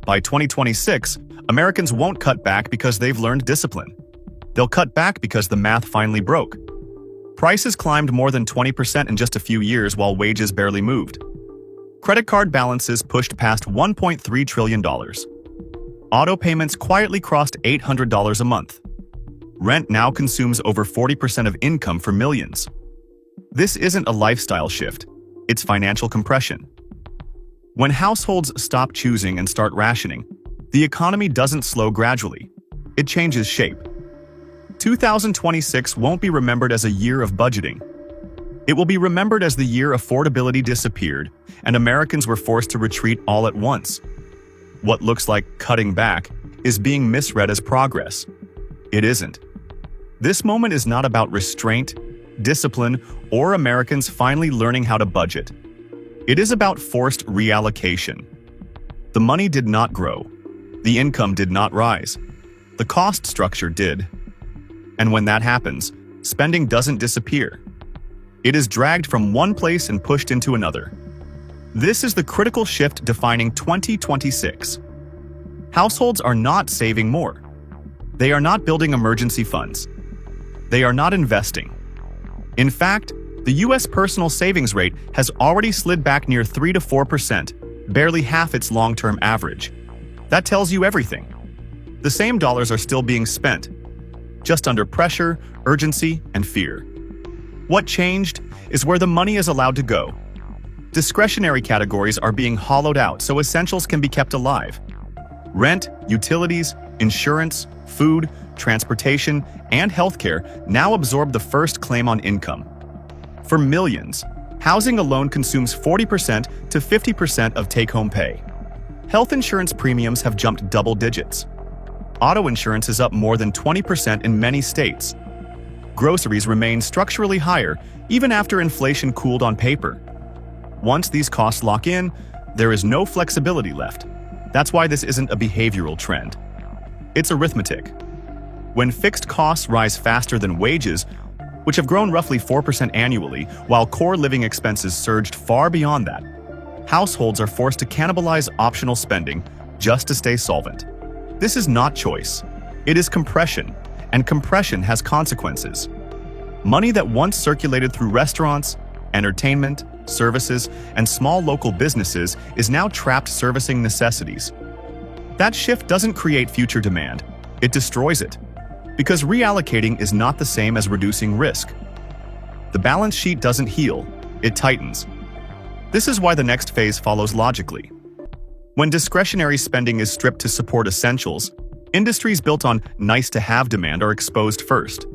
By 2026, Americans won't cut back because they've learned discipline. They'll cut back because the math finally broke. Prices climbed more than 20% in just a few years while wages barely moved. Credit card balances pushed past $1.3 trillion. Auto payments quietly crossed $800 a month. Rent now consumes over 40% of income for millions. This isn't a lifestyle shift, it's financial compression. When households stop choosing and start rationing, the economy doesn't slow gradually. It changes shape. 2026 won't be remembered as a year of budgeting. It will be remembered as the year affordability disappeared and Americans were forced to retreat all at once. What looks like cutting back is being misread as progress. It isn't. This moment is not about restraint, discipline, or Americans finally learning how to budget. It is about forced reallocation. The money did not grow. The income did not rise. The cost structure did. And when that happens, spending doesn't disappear. It is dragged from one place and pushed into another. This is the critical shift defining 2026. Households are not saving more. They are not building emergency funds. They are not investing. In fact, the U.S. personal savings rate has already slid back near 3 to 4%, barely half its long-term average. That tells you everything. The same dollars are still being spent, just under pressure, urgency, and fear. What changed is where the money is allowed to go. Discretionary categories are being hollowed out so essentials can be kept alive. Rent, utilities, insurance, food, transportation, and healthcare now absorb the first claim on income. For millions, housing alone consumes 40% to 50% of take-home pay. Health insurance premiums have jumped double digits. Auto insurance is up more than 20% in many states. Groceries remain structurally higher even after inflation cooled on paper. Once these costs lock in, there is no flexibility left. That's why this isn't a behavioral trend. It's arithmetic. When fixed costs rise faster than wages, which have grown roughly 4% annually, while core living expenses surged far beyond that, households are forced to cannibalize optional spending just to stay solvent. This is not choice. It is compression, and compression has consequences. Money that once circulated through restaurants, entertainment, services, and small local businesses is now trapped servicing necessities. That shift doesn't create future demand, it destroys it. Because reallocating is not the same as reducing risk. The balance sheet doesn't heal, it tightens. This is why the next phase follows logically. When discretionary spending is stripped to support essentials, industries built on nice-to-have demand are exposed first.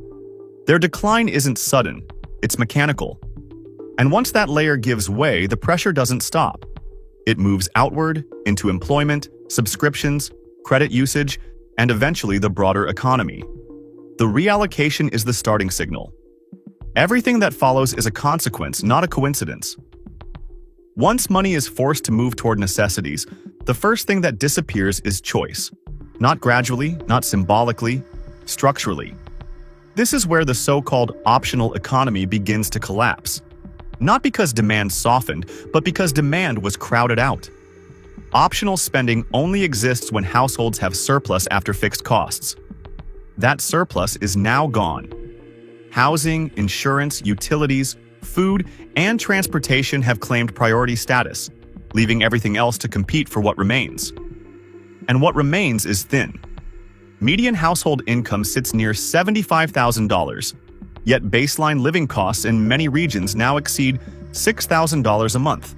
Their decline isn't sudden, it's mechanical. And once that layer gives way, the pressure doesn't stop. It moves outward into employment, subscriptions, credit usage, and eventually the broader economy. The reallocation is the starting signal. Everything that follows is a consequence, not a coincidence. Once money is forced to move toward necessities, the first thing that disappears is choice. Not gradually, not symbolically, structurally. This is where the so-called optional economy begins to collapse. Not because demand softened, but because demand was crowded out. Optional spending only exists when households have surplus after fixed costs. That surplus is now gone. Housing, insurance, utilities, food, and transportation have claimed priority status, leaving everything else to compete for what remains. And what remains is thin. Median household income sits near $75,000, yet baseline living costs in many regions now exceed $6,000 a month.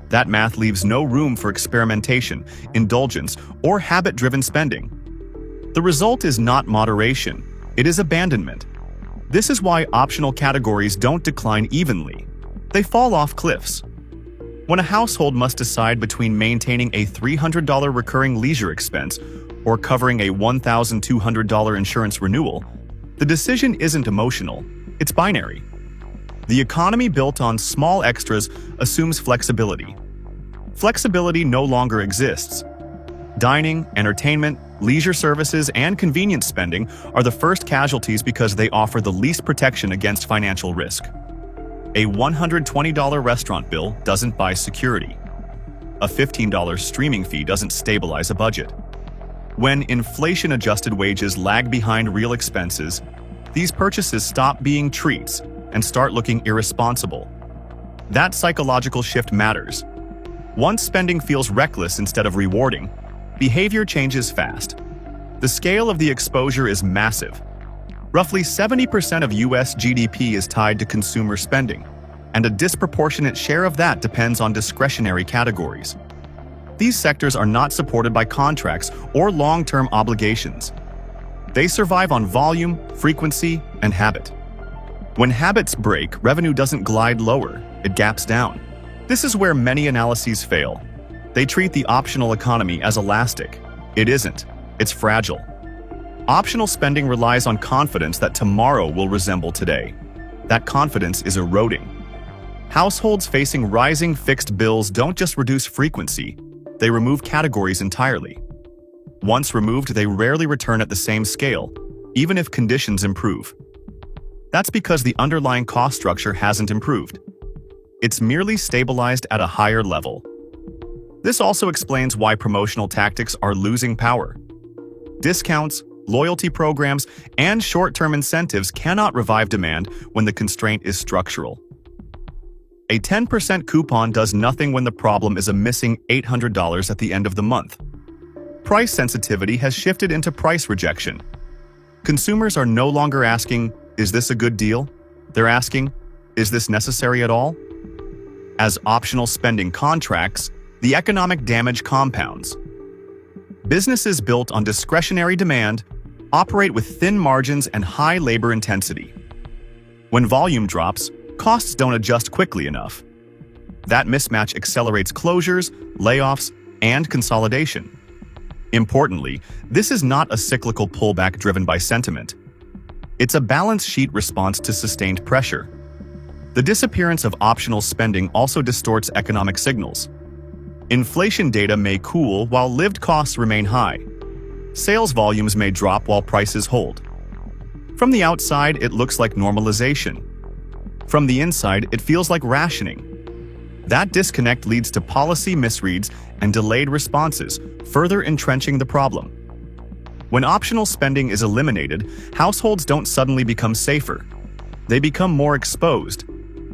That math leaves no room for experimentation, indulgence, or habit-driven spending. The result is not moderation, it is abandonment. This is why optional categories don't decline evenly. They fall off cliffs. When a household must decide between maintaining a $300 recurring leisure expense or covering a $1,200 insurance renewal, the decision isn't emotional, it's binary. The economy built on small extras assumes flexibility. Flexibility no longer exists. Dining, entertainment, leisure services, and convenience spending are the first casualties because they offer the least protection against financial risk. A $120 restaurant bill doesn't buy security. A $15 streaming fee doesn't stabilize a budget. When inflation-adjusted wages lag behind real expenses, these purchases stop being treats and start looking irresponsible. That psychological shift matters. Once spending feels reckless instead of rewarding, behavior changes fast. The scale of the exposure is massive. Roughly 70% of US GDP is tied to consumer spending, and a disproportionate share of that depends on discretionary categories. These sectors are not supported by contracts or long-term obligations. They survive on volume, frequency, and habit. When habits break, revenue doesn't glide lower, it gaps down. This is where many analyses fail. They treat the optional economy as elastic. It isn't. It's fragile. Optional spending relies on confidence that tomorrow will resemble today. That confidence is eroding. Households facing rising fixed bills don't just reduce frequency, they remove categories entirely. Once removed, they rarely return at the same scale, even if conditions improve. That's because the underlying cost structure hasn't improved. It's merely stabilized at a higher level. This also explains why promotional tactics are losing power. Discounts, loyalty programs, and short-term incentives cannot revive demand when the constraint is structural. A 10% coupon does nothing when the problem is a missing $800 at the end of the month. Price sensitivity has shifted into price rejection. Consumers are no longer asking, "Is this a good deal?" They're asking, "Is this necessary at all?" As optional spending contracts, the economic damage compounds. Businesses built on discretionary demand operate with thin margins and high labor intensity. When volume drops, costs don't adjust quickly enough. That mismatch accelerates closures, layoffs, and consolidation. Importantly, this is not a cyclical pullback driven by sentiment. It's a balance sheet response to sustained pressure. The disappearance of optional spending also distorts economic signals. Inflation data may cool while lived costs remain high. Sales volumes may drop while prices hold. From the outside, it looks like normalization. From the inside, it feels like rationing. That disconnect leads to policy misreads and delayed responses, further entrenching the problem. When optional spending is eliminated, households don't suddenly become safer. They become more exposed.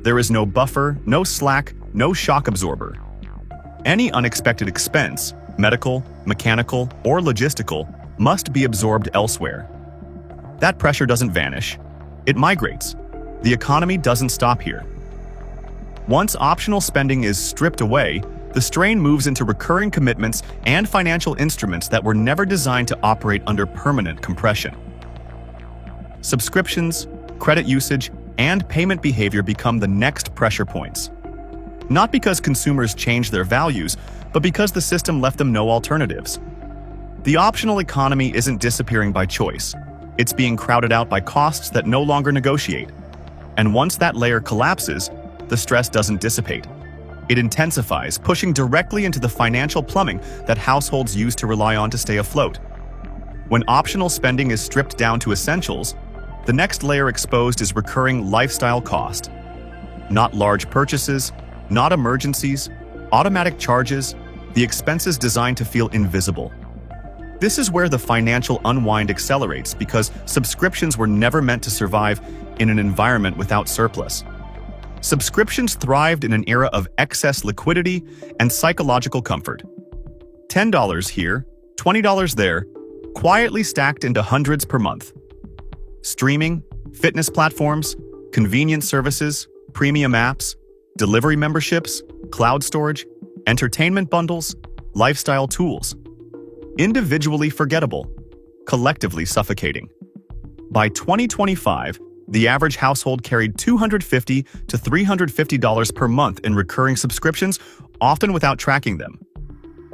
There is no buffer, no slack, no shock absorber. Any unexpected expense, medical, mechanical, or logistical, must be absorbed elsewhere. That pressure doesn't vanish. It migrates. The economy doesn't stop here. Once optional spending is stripped away, the strain moves into recurring commitments and financial instruments that were never designed to operate under permanent compression. Subscriptions, credit usage, and payment behavior become the next pressure points. Not because consumers changed their values, but because the system left them no alternatives. The optional economy isn't disappearing by choice. It's being crowded out by costs that no longer negotiate. And once that layer collapses, the stress doesn't dissipate. It intensifies, pushing directly into the financial plumbing that households use to rely on to stay afloat. When optional spending is stripped down to essentials, the next layer exposed is recurring lifestyle cost. Not large purchases, not emergencies, automatic charges, the expenses designed to feel invisible. This is where the financial unwind accelerates because subscriptions were never meant to survive in an environment without surplus. Subscriptions thrived in an era of excess liquidity and psychological comfort. $10 here, $20 there, quietly stacked into hundreds per month. Streaming, fitness platforms, convenience services, premium apps, delivery memberships, cloud storage, entertainment bundles, lifestyle tools. Individually forgettable, collectively suffocating. By 2025, the average household carried $250 to $350 per month in recurring subscriptions, often without tracking them.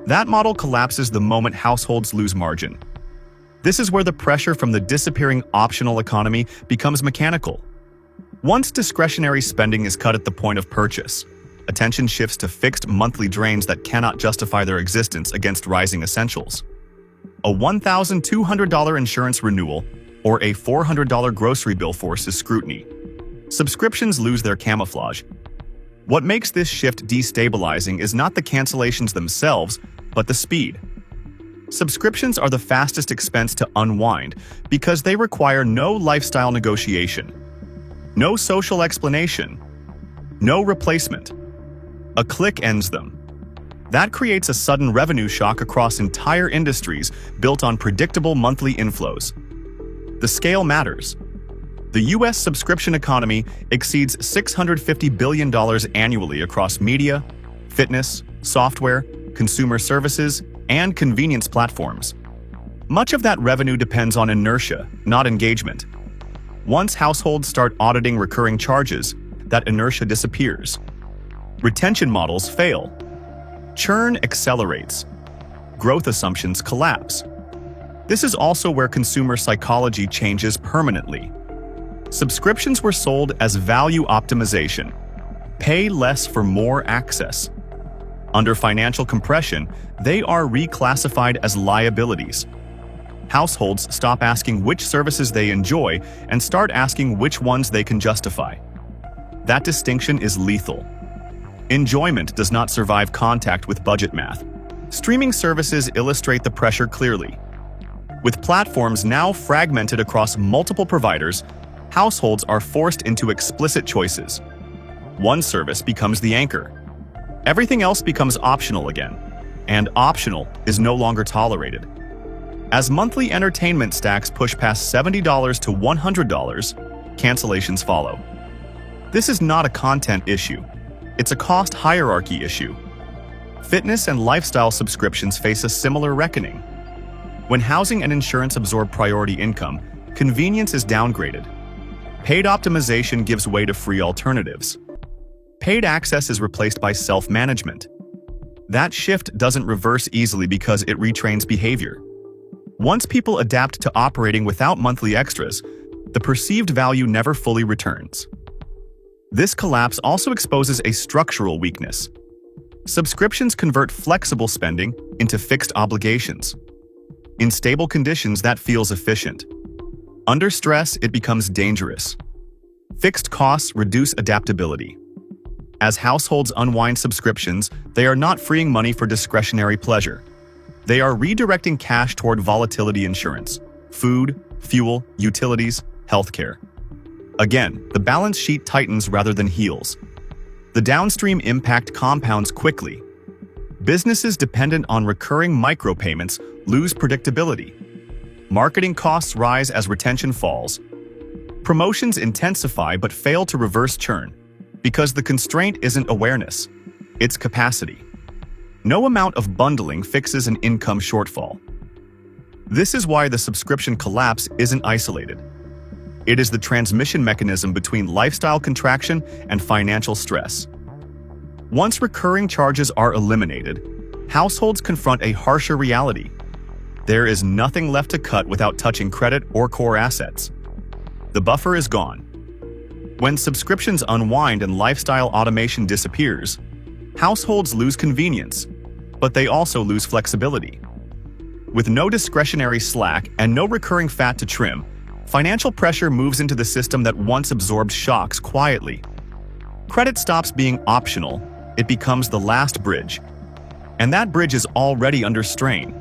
That model collapses the moment households lose margin. This is where the pressure from the disappearing optional economy becomes mechanical. Once discretionary spending is cut at the point of purchase, attention shifts to fixed monthly drains that cannot justify their existence against rising essentials. A $1,200 insurance renewal or a $400 grocery bill forces scrutiny. Subscriptions lose their camouflage. What makes this shift destabilizing is not the cancellations themselves, but the speed. Subscriptions are the fastest expense to unwind because they require no lifestyle negotiation, no social explanation, no replacement. A click ends them. That creates a sudden revenue shock across entire industries built on predictable monthly inflows. The scale matters. The U.S. subscription economy exceeds $650 billion annually across media, fitness, software, consumer services, and convenience platforms. Much of that revenue depends on inertia, not engagement. Once households start auditing recurring charges, that inertia disappears. Retention models fail. Churn accelerates. Growth assumptions collapse. This is also where consumer psychology changes permanently. Subscriptions were sold as value optimization. Pay less for more access. Under financial compression, they are reclassified as liabilities. Households stop asking which services they enjoy and start asking which ones they can justify. That distinction is lethal. Enjoyment does not survive contact with budget math. Streaming services illustrate the pressure clearly. With platforms now fragmented across multiple providers, households are forced into explicit choices. One service becomes the anchor. Everything else becomes optional again, and optional is no longer tolerated. As monthly entertainment stacks push past $70 to $100, cancellations follow. This is not a content issue. It's a cost hierarchy issue. Fitness and lifestyle subscriptions face a similar reckoning. When housing and insurance absorb priority income, convenience is downgraded. Paid optimization gives way to free alternatives. Paid access is replaced by self-management. That shift doesn't reverse easily because it retrains behavior. Once people adapt to operating without monthly extras, the perceived value never fully returns. This collapse also exposes a structural weakness. Subscriptions convert flexible spending into fixed obligations. In stable conditions, that feels efficient. Under stress, it becomes dangerous. Fixed costs reduce adaptability. As households unwind subscriptions, they are not freeing money for discretionary pleasure. They are redirecting cash toward volatility insurance, food, fuel, utilities, healthcare. Again, the balance sheet tightens rather than heals. The downstream impact compounds quickly. Businesses dependent on recurring micropayments lose predictability. Marketing costs rise as retention falls. Promotions intensify but fail to reverse churn. Because the constraint isn't awareness, it's capacity. No amount of bundling fixes an income shortfall. This is why the subscription collapse isn't isolated. It is the transmission mechanism between lifestyle contraction and financial stress. Once recurring charges are eliminated, households confront a harsher reality. There is nothing left to cut without touching credit or core assets. The buffer is gone. When subscriptions unwind and lifestyle automation disappears, households lose convenience, but they also lose flexibility. With no discretionary slack and no recurring fat to trim, financial pressure moves into the system that once absorbed shocks quietly. Credit stops being optional, it becomes the last bridge. And that bridge is already under strain.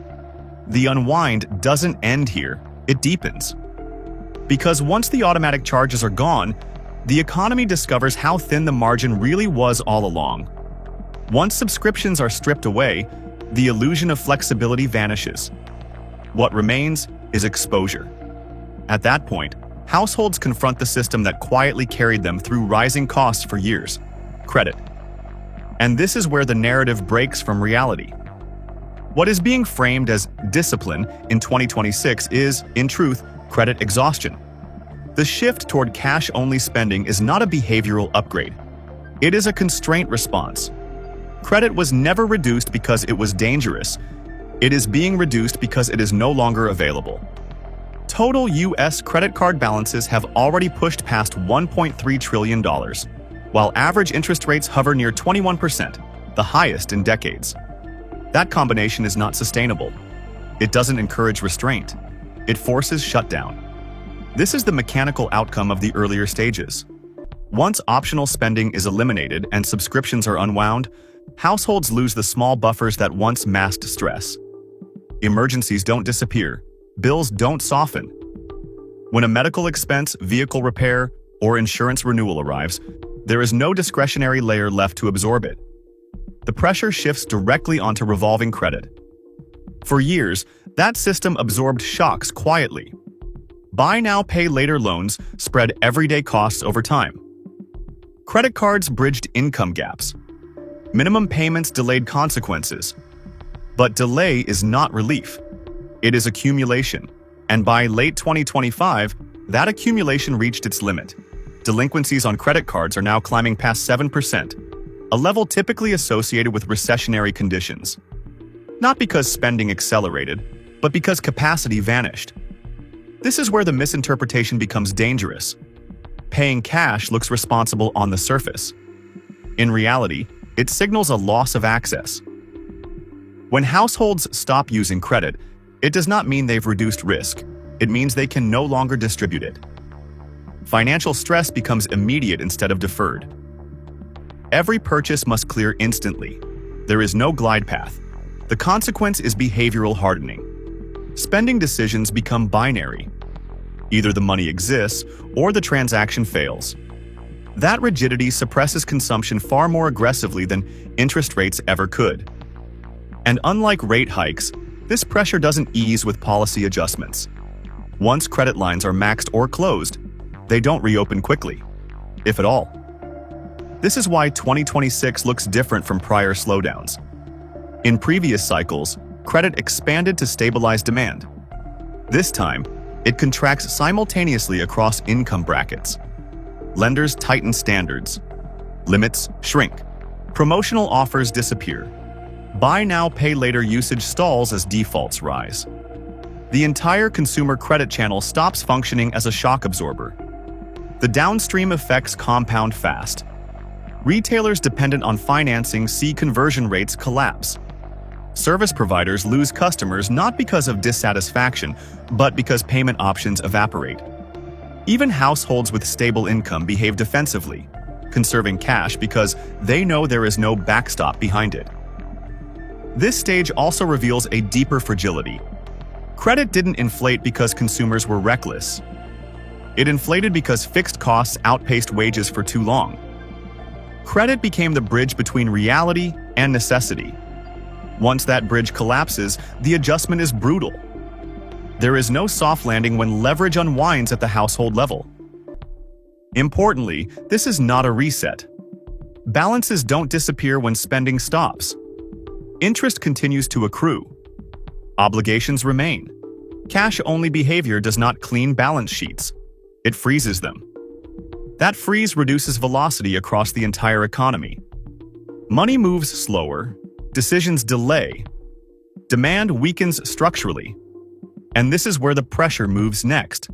The unwind doesn't end here, it deepens. Because once the automatic charges are gone, the economy discovers how thin the margin really was all along. Once subscriptions are stripped away, the illusion of flexibility vanishes. What remains is exposure. At that point, households confront the system that quietly carried them through rising costs for years: credit. And this is where the narrative breaks from reality. What is being framed as discipline in 2026 is, in truth, credit exhaustion. The shift toward cash-only spending is not a behavioral upgrade. It is a constraint response. Credit was never reduced because it was dangerous. It is being reduced because it is no longer available. Total U.S. credit card balances have already pushed past $1.3 trillion, while average interest rates hover near 21%, the highest in decades. That combination is not sustainable. It doesn't encourage restraint. It forces shutdown. This is the mechanical outcome of the earlier stages. Once optional spending is eliminated and subscriptions are unwound, households lose the small buffers that once masked stress. Emergencies don't disappear. Bills don't soften. When a medical expense, vehicle repair, or insurance renewal arrives, there is no discretionary layer left to absorb it. The pressure shifts directly onto revolving credit. For years, that system absorbed shocks quietly. Buy now, pay later loans spread everyday costs over time. Credit cards bridged income gaps. Minimum payments delayed consequences. But delay is not relief. It is accumulation. And by late 2025, that accumulation reached its limit. Delinquencies on credit cards are now climbing past 7%, a level typically associated with recessionary conditions. Not because spending accelerated, but because capacity vanished. This is where the misinterpretation becomes dangerous. Paying cash looks responsible on the surface. In reality, it signals a loss of access. When households stop using credit, it does not mean they've reduced risk. It means they can no longer distribute it. Financial stress becomes immediate instead of deferred. Every purchase must clear instantly. There is no glide path. The consequence is behavioral hardening. Spending decisions become binary. Either the money exists or the transaction fails. That rigidity suppresses consumption far more aggressively than interest rates ever could. And unlike rate hikes, this pressure doesn't ease with policy adjustments. Once credit lines are maxed or closed, they don't reopen quickly, if at all. This is why 2026 looks different from prior slowdowns. In previous cycles, credit expanded to stabilize demand. This time, it contracts simultaneously across income brackets. Lenders tighten standards. Limits shrink. Promotional offers disappear. Buy now, pay later usage stalls as defaults rise. The entire consumer credit channel stops functioning as a shock absorber. The downstream effects compound fast. Retailers dependent on financing see conversion rates collapse. Service providers lose customers not because of dissatisfaction, but because payment options evaporate. Even households with stable income behave defensively, conserving cash because they know there is no backstop behind it. This stage also reveals a deeper fragility. Credit didn't inflate because consumers were reckless. It inflated because fixed costs outpaced wages for too long. Credit became the bridge between reality and necessity. Once that bridge collapses, the adjustment is brutal. There is no soft landing when leverage unwinds at the household level. Importantly, this is not a reset. Balances don't disappear when spending stops. Interest continues to accrue. Obligations remain. Cash-only behavior does not clean balance sheets. It freezes them. That freeze reduces velocity across the entire economy. Money moves slower, decisions delay, demand weakens structurally. And this is where the pressure moves next.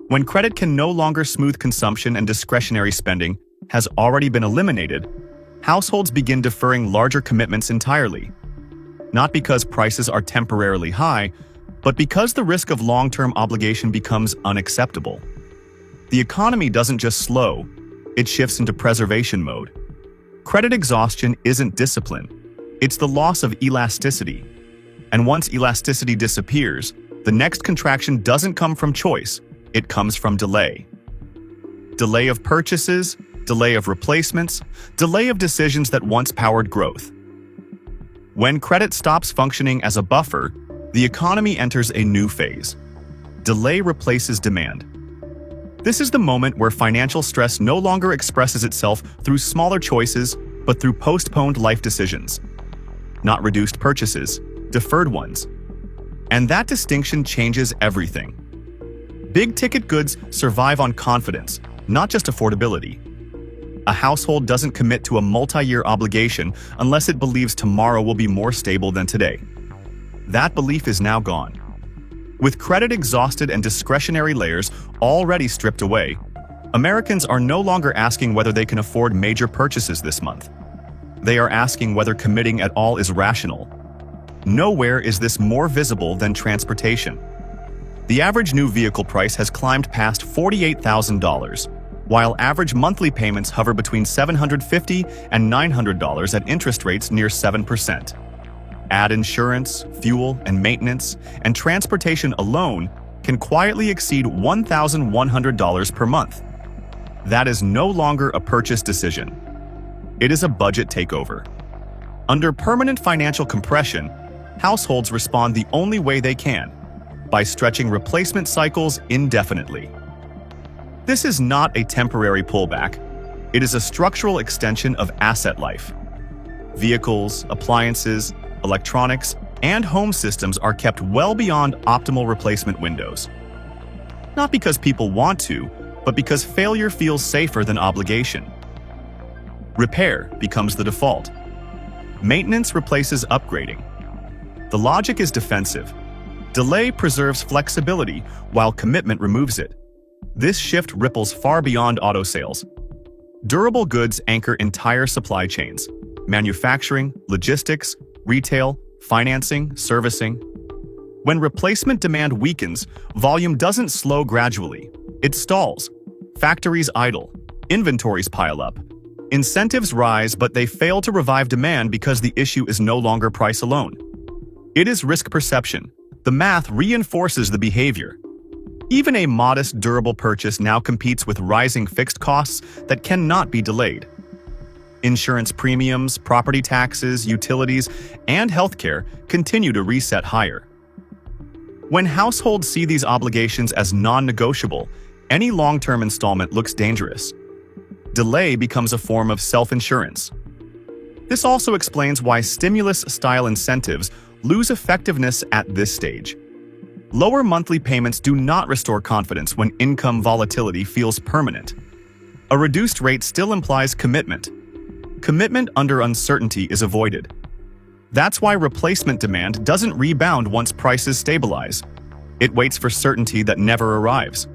When credit can no longer smooth consumption and discretionary spending has already been eliminated, households begin deferring larger commitments entirely. Not because prices are temporarily high, but because the risk of long-term obligation becomes unacceptable. The economy doesn't just slow, it shifts into preservation mode. Credit exhaustion isn't discipline, it's the loss of elasticity. And once elasticity disappears, the next contraction doesn't come from choice, it comes from delay. Delay of purchases, delay of replacements, delay of decisions that once powered growth. When credit stops functioning as a buffer, the economy enters a new phase. Delay replaces demand. This is the moment where financial stress no longer expresses itself through smaller choices, but through postponed life decisions. Not reduced purchases, deferred ones. And that distinction changes everything. Big-ticket goods survive on confidence, not just affordability. A household doesn't commit to a multi-year obligation unless it believes tomorrow will be more stable than today. That belief is now gone. With credit exhausted and discretionary layers already stripped away, Americans are no longer asking whether they can afford major purchases this month. They are asking whether committing at all is rational. Nowhere is this more visible than transportation. The average new vehicle price has climbed past $48,000. while average monthly payments hover between $750 and $900 at interest rates near 7%. Add insurance, fuel, and maintenance, and transportation alone can quietly exceed $1,100 per month. That is no longer a purchase decision. It is a budget takeover. Under permanent financial compression, households respond the only way they can, by stretching replacement cycles indefinitely. This is not a temporary pullback. It is a structural extension of asset life. Vehicles, appliances, electronics, and home systems are kept well beyond optimal replacement windows. Not because people want to, but because failure feels safer than obligation. Repair becomes the default. Maintenance replaces upgrading. The logic is defensive. Delay preserves flexibility, while commitment removes it. This shift ripples far beyond auto sales. Durable goods anchor entire supply chains: manufacturing, logistics, retail, financing, servicing. When replacement demand weakens, volume doesn't slow gradually. It stalls. Factories idle. Inventories pile up. Incentives rise, but they fail to revive demand because the issue is no longer price alone. It is risk perception. The math reinforces the behavior. Even a modest, durable purchase now competes with rising fixed costs that cannot be delayed. Insurance premiums, property taxes, utilities, and healthcare continue to reset higher. When households see these obligations as non-negotiable, any long-term installment looks dangerous. Delay becomes a form of self-insurance. This also explains why stimulus-style incentives lose effectiveness at this stage. Lower monthly payments do not restore confidence when income volatility feels permanent. A reduced rate still implies commitment. Commitment under uncertainty is avoided. That's why replacement demand doesn't rebound once prices stabilize. It waits for certainty that never arrives.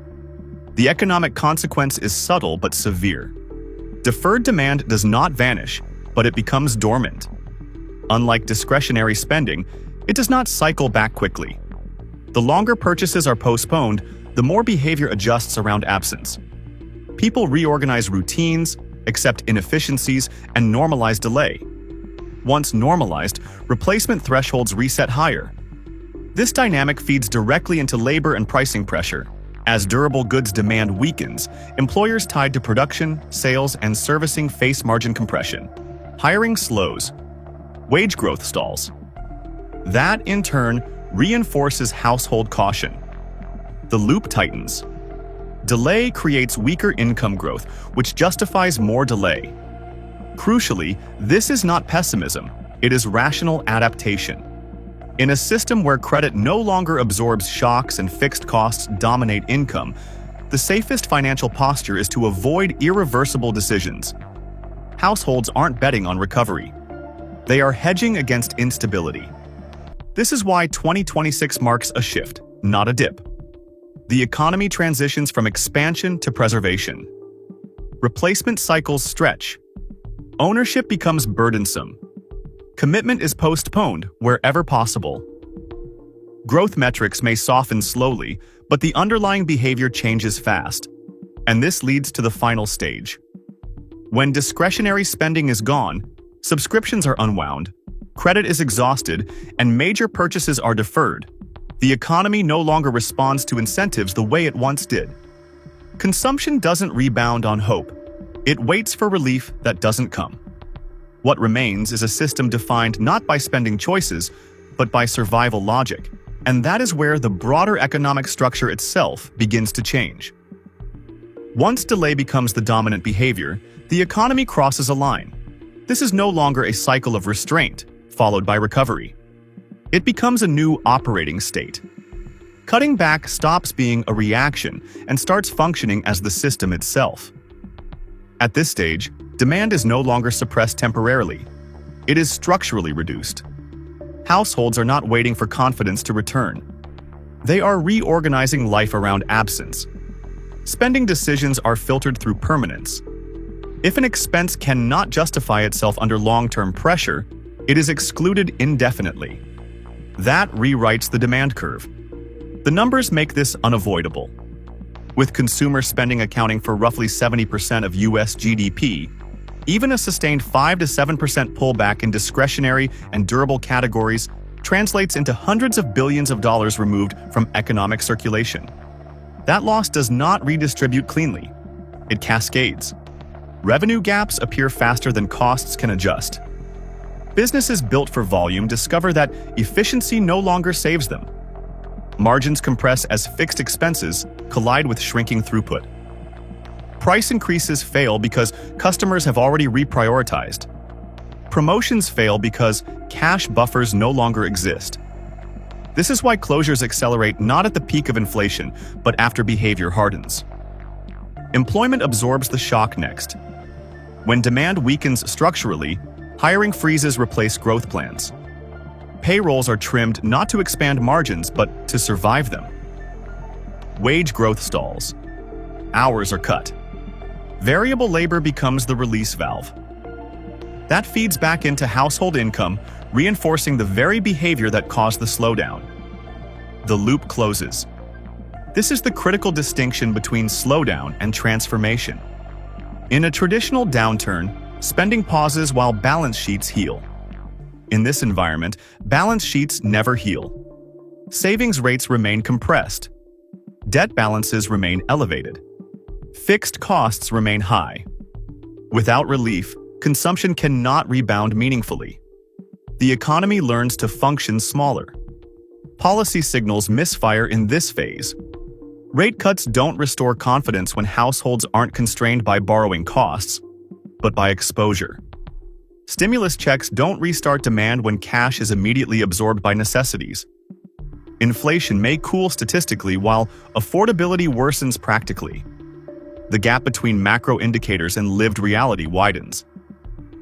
The economic consequence is subtle but severe. Deferred demand does not vanish, but it becomes dormant. Unlike discretionary spending, it does not cycle back quickly. The longer purchases are postponed, the more behavior adjusts around absence. People reorganize routines, accept inefficiencies, and normalize delay. Once normalized, replacement thresholds reset higher. This dynamic feeds directly into labor and pricing pressure. As durable goods demand weakens, employers tied to production, sales, and servicing face margin compression. Hiring slows. Wage growth stalls. That, in turn, reinforces household caution. The loop tightens. Delay creates weaker income growth, which justifies more delay. Crucially, this is not pessimism, it is rational adaptation. In a system where credit no longer absorbs shocks and fixed costs dominate income, the safest financial posture is to avoid irreversible decisions. Households aren't betting on recovery. They are hedging against instability. This is why 2026 marks a shift, not a dip. The economy transitions from expansion to preservation. Replacement cycles stretch. Ownership becomes burdensome. Commitment is postponed wherever possible. Growth metrics may soften slowly, but the underlying behavior changes fast. And this leads to the final stage. When discretionary spending is gone, subscriptions are unwound, credit is exhausted, and major purchases are deferred. The economy no longer responds to incentives the way it once did. Consumption doesn't rebound on hope. It waits for relief that doesn't come. What remains is a system defined not by spending choices, but by survival logic. And that is where the broader economic structure itself begins to change. Once delay becomes the dominant behavior, the economy crosses a line. This is no longer a cycle of restraint, followed by recovery. It becomes a new operating state. Cutting back stops being a reaction and starts functioning as the system itself. At this stage, demand is no longer suppressed temporarily. It is structurally reduced. Households are not waiting for confidence to return. They are reorganizing life around absence. Spending decisions are filtered through permanence. If an expense cannot justify itself under long-term pressure, it is excluded indefinitely. That rewrites the demand curve. The numbers make this unavoidable. With consumer spending accounting for roughly 70% of US GDP, even a sustained 5 to 7% pullback in discretionary and durable categories translates into hundreds of billions of dollars removed from economic circulation. That loss does not redistribute cleanly. It cascades. Revenue gaps appear faster than costs can adjust. Businesses built for volume discover that efficiency no longer saves them. Margins compress as fixed expenses collide with shrinking throughput. Price increases fail because customers have already reprioritized. Promotions fail because cash buffers no longer exist. This is why closures accelerate not at the peak of inflation, but after behavior hardens. Employment absorbs the shock next. When demand weakens structurally, hiring freezes replace growth plans. Payrolls are trimmed not to expand margins, but to survive them. Wage growth stalls. Hours are cut. Variable labor becomes the release valve. That feeds back into household income, reinforcing the very behavior that caused the slowdown. The loop closes. This is the critical distinction between slowdown and transformation. In a traditional downturn, spending pauses while balance sheets heal. In this environment, balance sheets never heal. Savings rates remain compressed. Debt balances remain elevated. Fixed costs remain high. Without relief, consumption cannot rebound meaningfully. The economy learns to function smaller. Policy signals misfire in this phase. Rate cuts don't restore confidence when households aren't constrained by borrowing costs, but by exposure. Stimulus checks don't restart demand when cash is immediately absorbed by necessities. Inflation may cool statistically while affordability worsens practically. The gap between macro indicators and lived reality widens.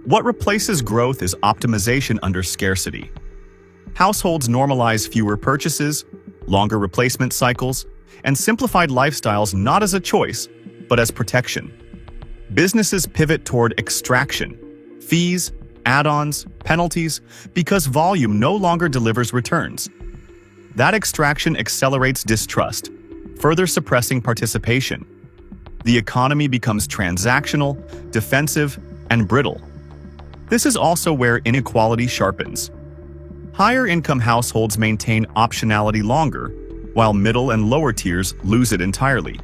What replaces growth is optimization under scarcity. Households normalize fewer purchases, longer replacement cycles, and simplified lifestyles not as a choice, but as protection. Businesses pivot toward extraction, fees, add-ons, penalties, because volume no longer delivers returns. That extraction accelerates distrust, further suppressing participation. The economy becomes transactional, defensive, and brittle. This is also where inequality sharpens. Higher-income households maintain optionality longer, while middle and lower tiers lose it entirely.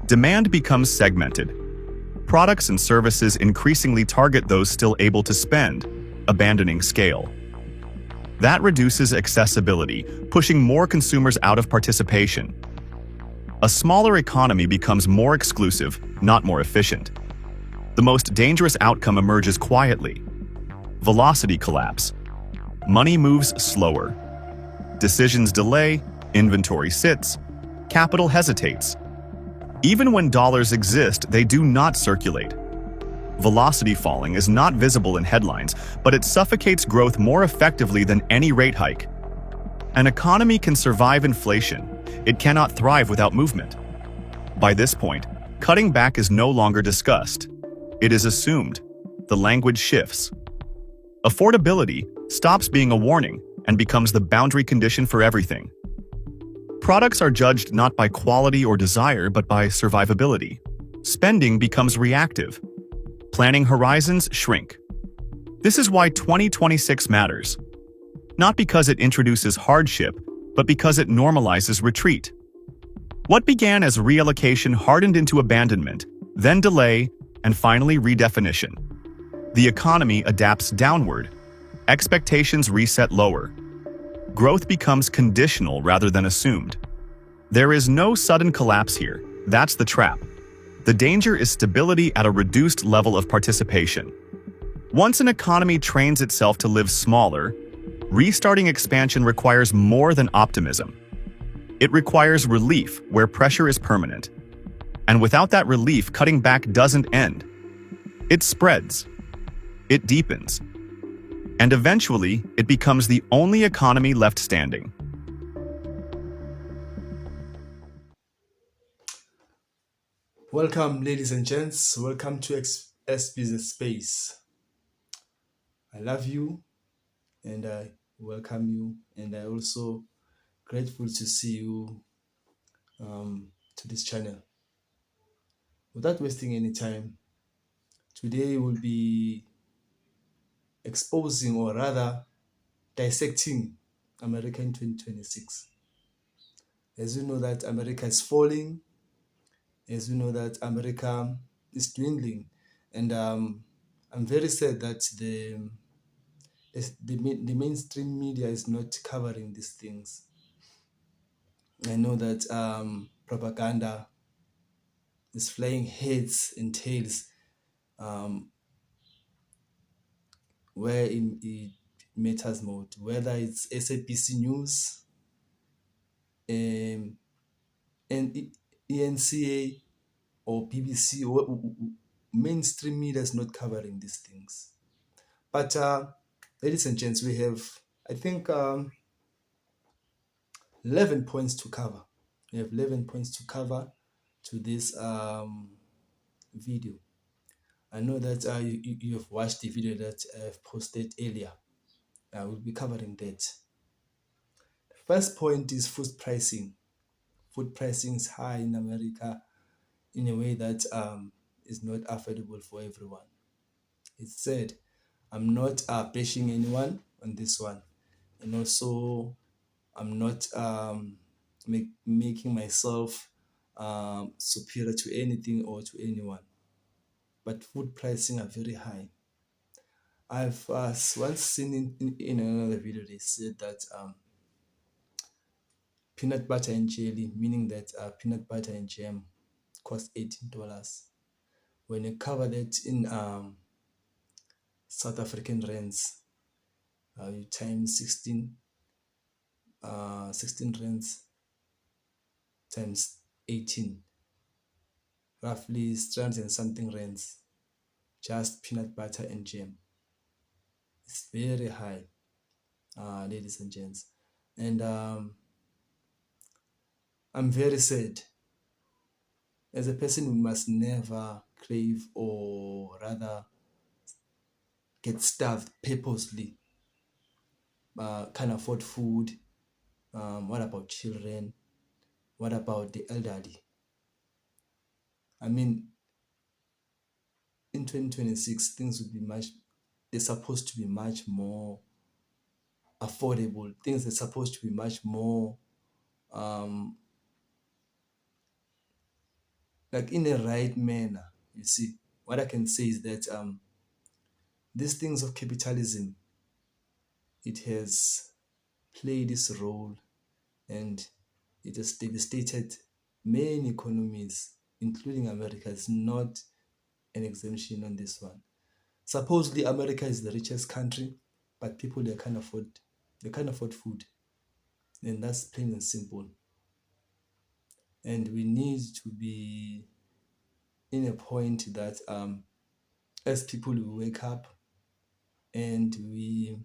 Demand becomes segmented. Products and services increasingly target those still able to spend, abandoning scale. That reduces accessibility, pushing more consumers out of participation. A smaller economy becomes more exclusive, not more efficient. The most dangerous outcome emerges quietly. Velocity collapse. Money moves slower. Decisions delay, inventory sits, capital hesitates. Even when dollars exist, they do not circulate. Velocity falling is not visible in headlines, but it suffocates growth more effectively than any rate hike. An economy can survive inflation. It cannot thrive without movement. By this point, cutting back is no longer discussed. It is assumed. The language shifts. Affordability stops being a warning and becomes the boundary condition for everything. Products are judged not by quality or desire, but by survivability. Spending becomes reactive. Planning horizons shrink. This is why 2026 matters. Not because it introduces hardship, but because it normalizes retreat. What began as reallocation hardened into abandonment, then delay, and finally redefinition. The economy adapts downward. Expectations reset lower. Growth becomes conditional rather than assumed. There is no sudden collapse here. That's the trap. The danger is stability at a reduced level of participation. Once an economy trains itself to live smaller, restarting expansion requires more than optimism. It requires relief where pressure is permanent. And without that relief, cutting back doesn't end. It spreads. It deepens. And eventually, it becomes the only economy left standing. Welcome, ladies and gents. Welcome to S Business Space. I love you and I welcome you, and I also grateful to see you to this channel. Without wasting any time, today we'll be exposing, or rather dissecting, America in 2026. As you know that America is falling, as you know that America is dwindling, and I'm very sad that the mainstream media is not covering these things. I know that propaganda is flying heads and tails, um, where it matters most, whether it's SABC News, um, and ENCA or BBC, or mainstream media is not covering these things. But ladies and gents, we have, I think, 11 points to cover. We have 11 points to cover to this video. I know that you have watched the video that I've posted earlier. I will be covering that. First point is food pricing. Food pricing is high in America in a way that is not affordable for everyone. It's said, I'm not bashing anyone on this one, and also I'm not making myself superior to anything or to anyone. But food pricing are very high. I've once seen in another video, they said that peanut butter and jelly, meaning that peanut butter and jam, cost $18. When you cover that in South African rands, you times 16 rands times 18, roughly 300 and something rands, just peanut butter and jam. It's very high, ladies and gents. And I'm very sad. As a person, we must never crave, or rather get starved purposely. Can't afford food. What about children? What about the elderly? I mean, in 2026, things would be they're supposed to be much more affordable. Things are supposed to be much more, like, in a right manner. You see, what I can say is that these things of capitalism, it has played its role, and it has devastated many economies, including America. It's not an exemption on this one. Supposedly, America is the richest country, but people, they can't afford food, and that's plain and simple. And we need to be in a point that as people, we wake up and we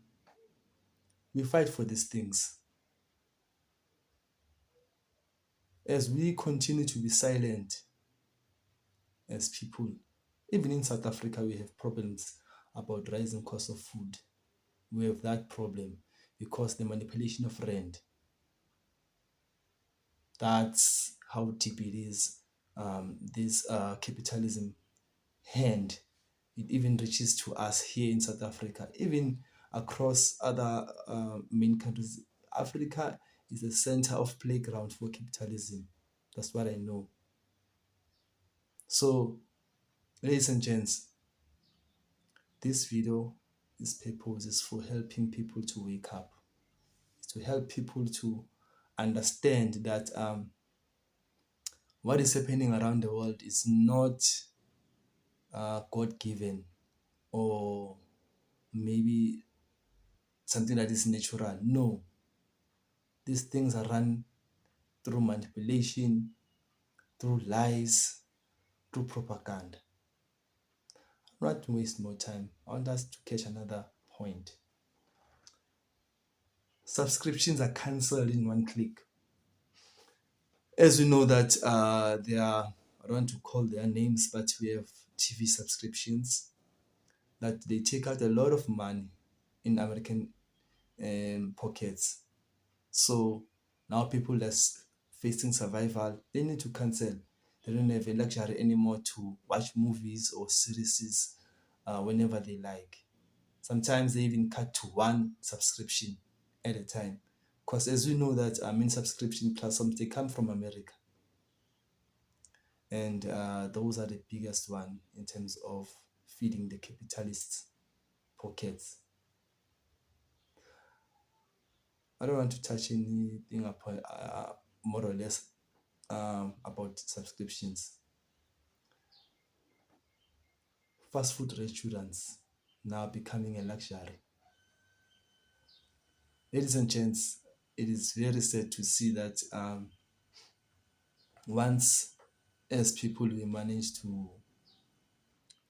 fight for these things. As we continue to be silent as people, even in South Africa, we have problems about rising cost of food. We have that problem because the manipulation of rand. That's how deep it is. This capitalism hand, it even reaches to us here in South Africa, even across other main countries. Africa is a center of playground for capitalism. That's what I know. So, ladies and gents, this video, this purpose is for helping people to wake up, to help people to understand that what is happening around the world is not God-given, or maybe something that is natural. No, these things are run through manipulation, through lies, through propaganda. Not to waste more time, I want us to catch another point. Subscriptions are cancelled in one click. As we know that there are, I don't want to call their names, but we have TV subscriptions that they take out a lot of money in American pockets. So now people that's facing survival, they need to cancel. They don't have a luxury anymore to watch movies or series whenever they like. Sometimes they even cut to one subscription at a time. Because as we know that many subscription platforms, they come from America. And those are the biggest one in terms of feeding the capitalists' pockets. I don't want to touch anything upon more or less about subscriptions. Fast food restaurants now becoming a luxury. Ladies and gents, it is very sad to see that once as people we manage to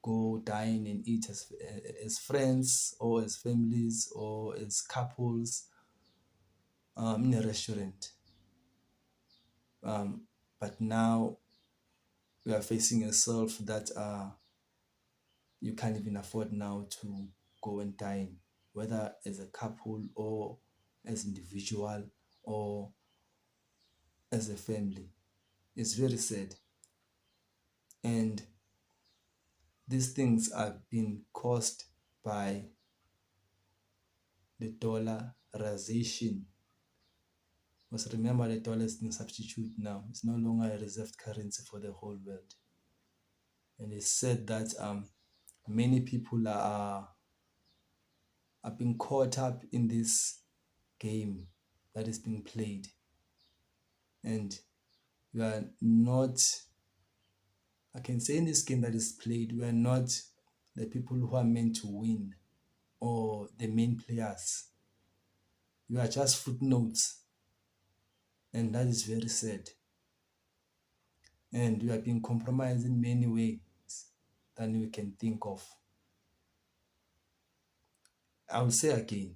go dine and eat as friends or as families or as couples in a restaurant. But now we are facing yourself that you can't even afford now to go and dine, whether as a couple or as individual or as a family. It's very sad. And these things have been caused by the dollarization. Because remember, the dollar is being substituted now. It's no longer a reserved currency for the whole world. And it's said that many people are being caught up in this game that is being played. And we are not, I can say in this game that is played, we are not the people who are meant to win or the main players. You are just footnotes. And that is very sad. And we are being compromised in many ways than we can think of. I will say again,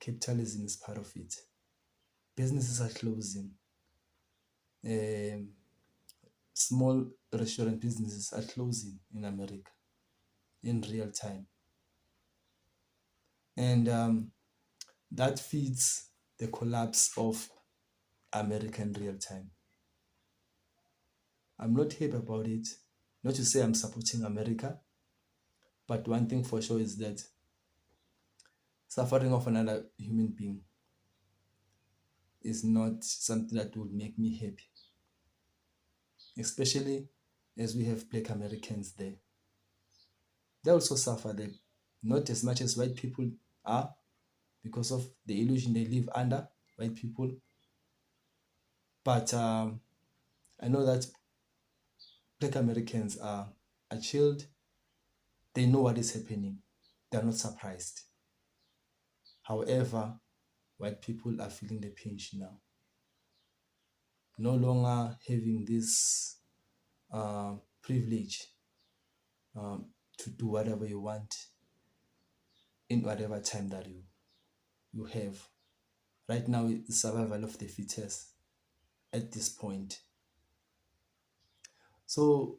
capitalism is part of it. Businesses are closing. Small restaurant businesses are closing in America in real time. And that feeds the collapse of America in real time. I'm not happy about it. Not to say I'm supporting America, but one thing for sure is that suffering of another human being is not something that would make me happy. Especially as we have Black Americans there. They also suffer there, not as much as white people are because of the illusion they live under, white people. But I know that Black Americans are chilled. They know what is happening. They're not surprised. However, white people are feeling the pinch now. No longer having this privilege to do whatever you want in whatever time that you have. Right now, it's survival of the fittest at this point. So,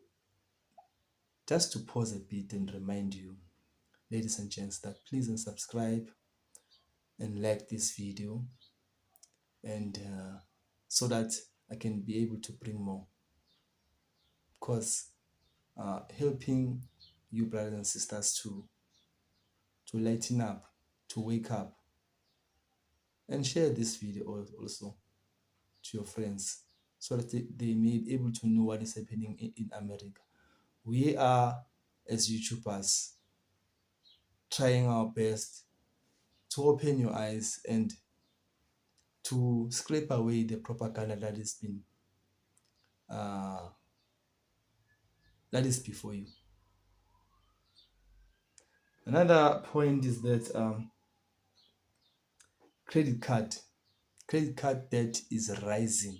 just to pause a bit and remind you, ladies and gents, that please and subscribe and like this video, and so that I can be able to bring more. Because helping you brothers and sisters to lighten up, to wake up, and share this video also to your friends so that they may be able to know what is happening in America. We are, as YouTubers, trying our best to open your eyes and to scrape away the propaganda that has been that is before you. Another point is that credit card debt is rising,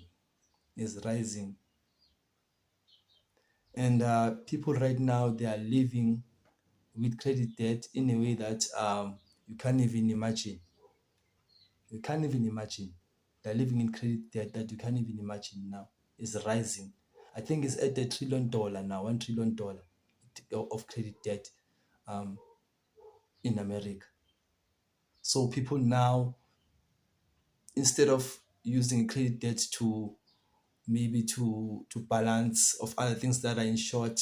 and people right now, they are living with credit debt in a way that you can't even imagine. They're living in credit debt that you can't even imagine now. It's rising. I think it's at $1 trillion now, $1 trillion of credit debt in America. So people now, instead of using credit debt to maybe to balance of other things that are in short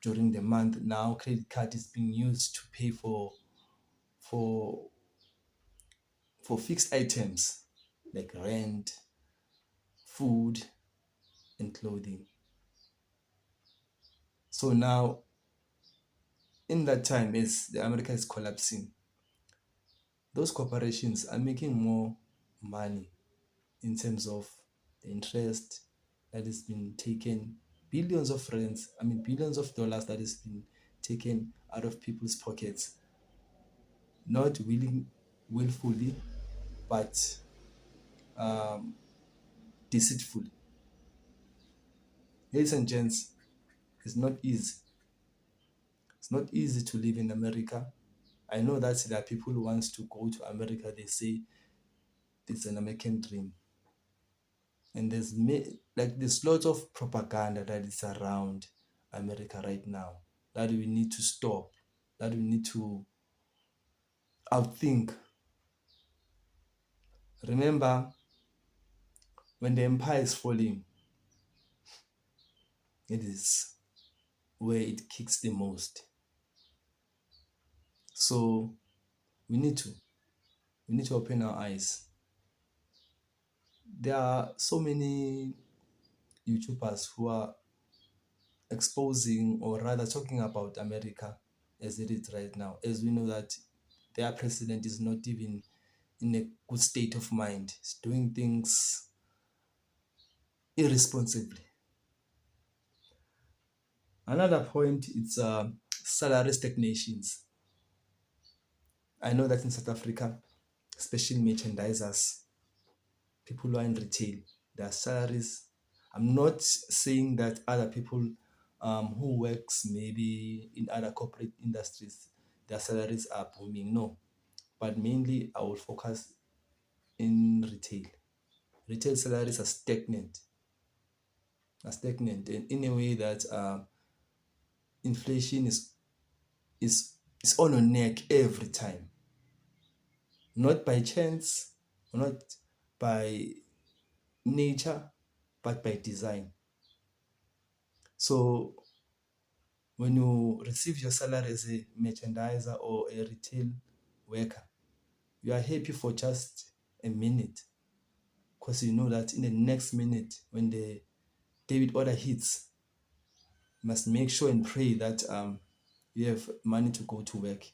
during the month. Now credit card is being used to pay for for fixed items like rent, food, and clothing. So now, in that time, as the America is collapsing, those corporations are making more money in terms of the interest that has been taken, billions of rands, I mean billions of dollars that has been taken out of people's pockets, not willfully, but um, deceitfully. Ladies and gents, it's not easy. It's not easy to live in America. I know that there are people who wants to go to America. They say it's an American dream, and there's lots of propaganda that is around America right now that we need to stop, that we need to outthink. Remember, when the empire is falling, it is where it kicks the most. So we need to we need to open our eyes. There are so many YouTubers who are exposing or rather talking about America as it is right now, as we know that their president is not even in a good state of mind. He's doing things irresponsibly. Another point is salary stagnations. I know that in South Africa, especially merchandisers, people who are in retail, their salaries. I'm not saying that other people who works maybe in other corporate industries, their salaries are booming. No, but mainly I will focus in retail. Retail salaries are stagnant, and in a way that inflation is on your neck every time, not by chance, not by nature, but by design. So when you receive your salary as a merchandiser or a retail worker, you are happy for just a minute because you know that in the next minute, when the debit order hits, you must make sure and pray that you have money to go to work.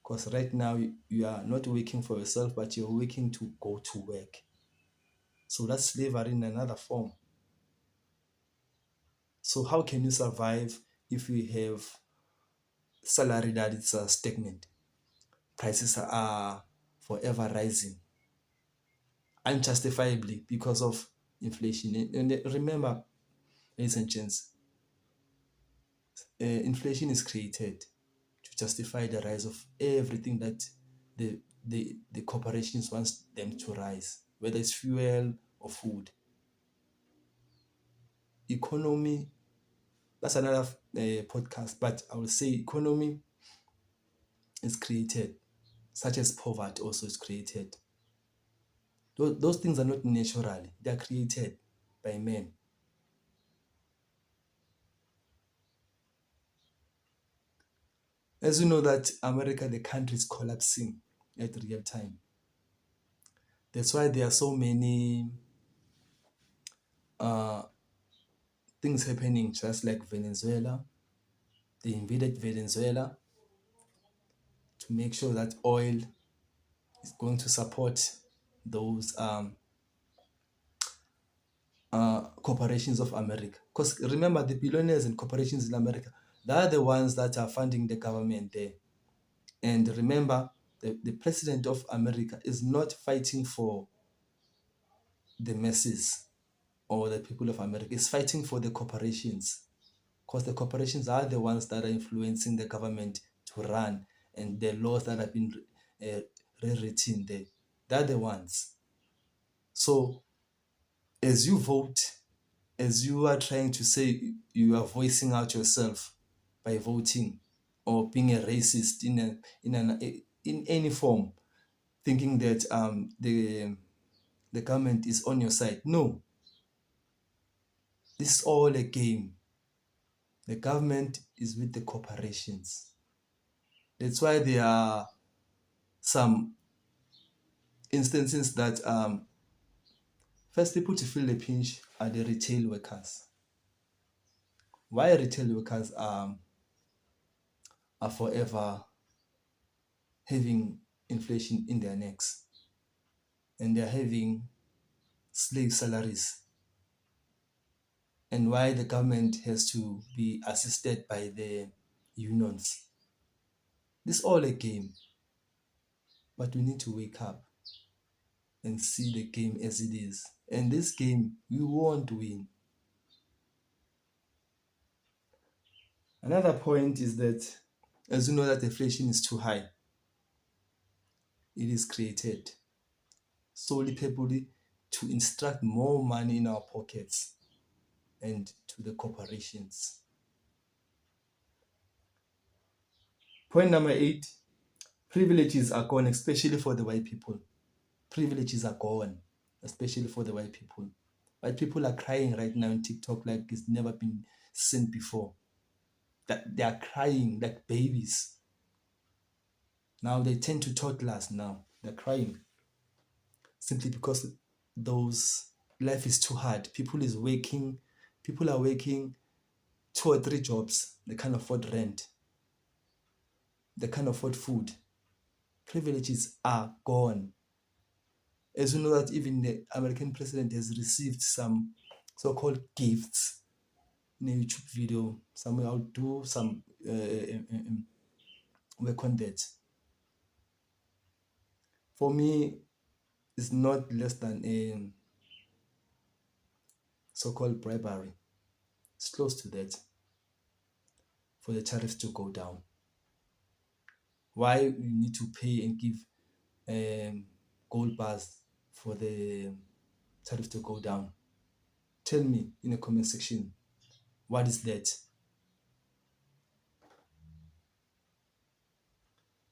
Because right now you are not working for yourself, but you're working to go to work. So that's slavery in another form. So how can you survive if you have salary that is stagnant? Prices are forever rising unjustifiably because of inflation. And remember, ladies and gents, inflation is created to justify the rise of everything that the corporations wants them to rise, whether it's fuel or food. Economy, that's another podcast, but I will say economy is created, such as poverty also is created. Those things are not natural, they are created by men. As you know that America, the country is collapsing at real time. That's why there are so many uh, things happening, just like Venezuela. They invaded Venezuela to make sure that oil is going to support those corporations of America. Because remember, the billionaires and corporations in America, they are the ones that are funding the government there. And remember, the president of America is not fighting for the masses or the people of America, is fighting for the corporations. Because the corporations are the ones that are influencing the government to run, and the laws that have been uh, rewritten there, they're the ones. So as you vote, as you are trying to say you are voicing out yourself by voting or being a racist in any form, thinking that the government is on your side. No, This is all a game. The government is with the corporations. That's why there are some instances that first people to feel the pinch are the retail workers. Why retail workers are forever having inflation in their necks and they're having slave salaries, and why the government has to be assisted by the unions. This is all a game, but we need to wake up and see the game as it is. And this game, we won't win. Another point is that, as you know, that inflation is too high, it is created solely purposely to instruct more money in our pockets and to the corporations. Point number 8, privileges are gone, especially for the white people. Privileges are gone, especially for the white people. White people are crying right now on TikTok like it's never been seen before. That they are crying like babies. Now they turn to toddlers now. They're crying simply because those life is too hard. People are working 2 or 3 jobs. They can't afford rent. They can't afford food. Privileges are gone. As you know that even the American president has received some so-called gifts in a YouTube video. Somewhere I'll do some work on that. For me, it's not less than a so-called bribery. It's close to that for the tariffs to go down. Why we need to pay and give gold bars for the tariff to go down? Tell me in the comment section, what is that?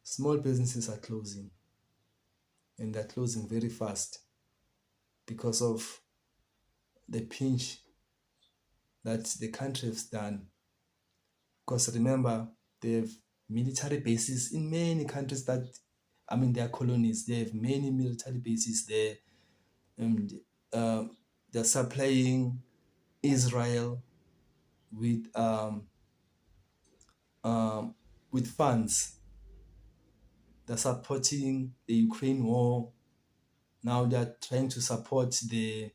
Small businesses are closing, and they're closing very fast because of the pinch that the country has done. Because remember, they have military bases in many countries they are colonies. They have many military bases there, and they're supplying Israel with funds. They're supporting the Ukraine war. Now they're trying to support the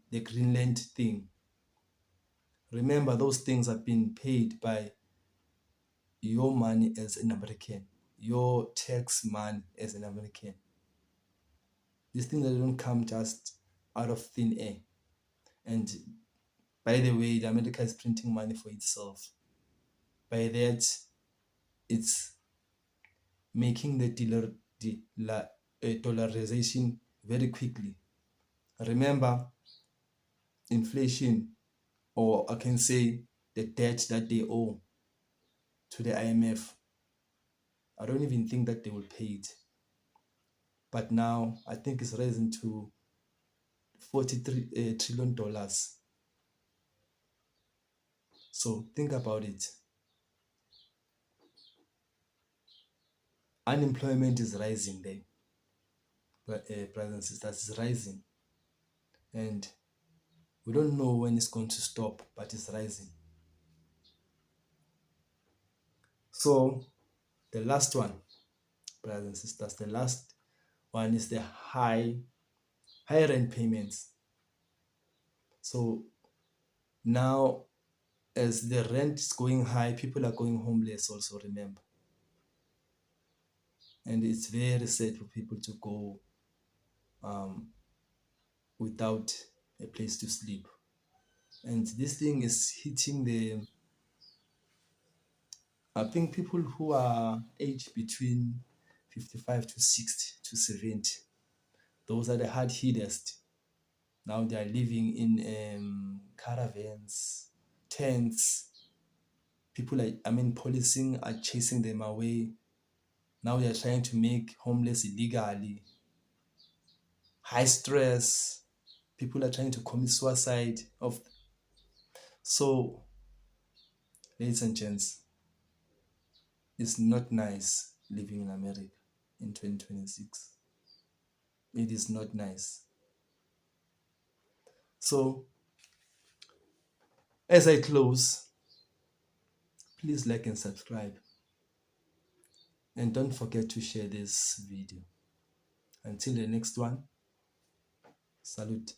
Greenland thing. Remember, those things have been paid by your money as an American, your tax money as an American. These things that don't come just out of thin air. And by the way, the America is printing money for itself. By that, it's making the dollarization very quickly. Remember, inflation, or I can say the debt that they owe to the IMF, I don't even think that they will pay it. But now I think it's risen to $43 trillion. So think about it. Unemployment is rising there. Brothers and sisters, is rising. And we don't know when it's going to stop, but it's rising. So the last one, brothers and sisters, the last one is the high rent payments. So now, as the rent is going high, people are going homeless also, remember. And it's very sad for people to go without a place to sleep. And this thing is hitting I think people who are aged between 55 to 60 to 70. Those are the hard hittest. Now they are living in caravans, tents. Policing are chasing them away. Now they are trying to make homeless illegally. High stress. People are trying to commit suicide So, ladies and gents, it's not nice living in America in 2026. It is not nice. So, as I close, please like and subscribe. And don't forget to share this video. Until the next one, salute.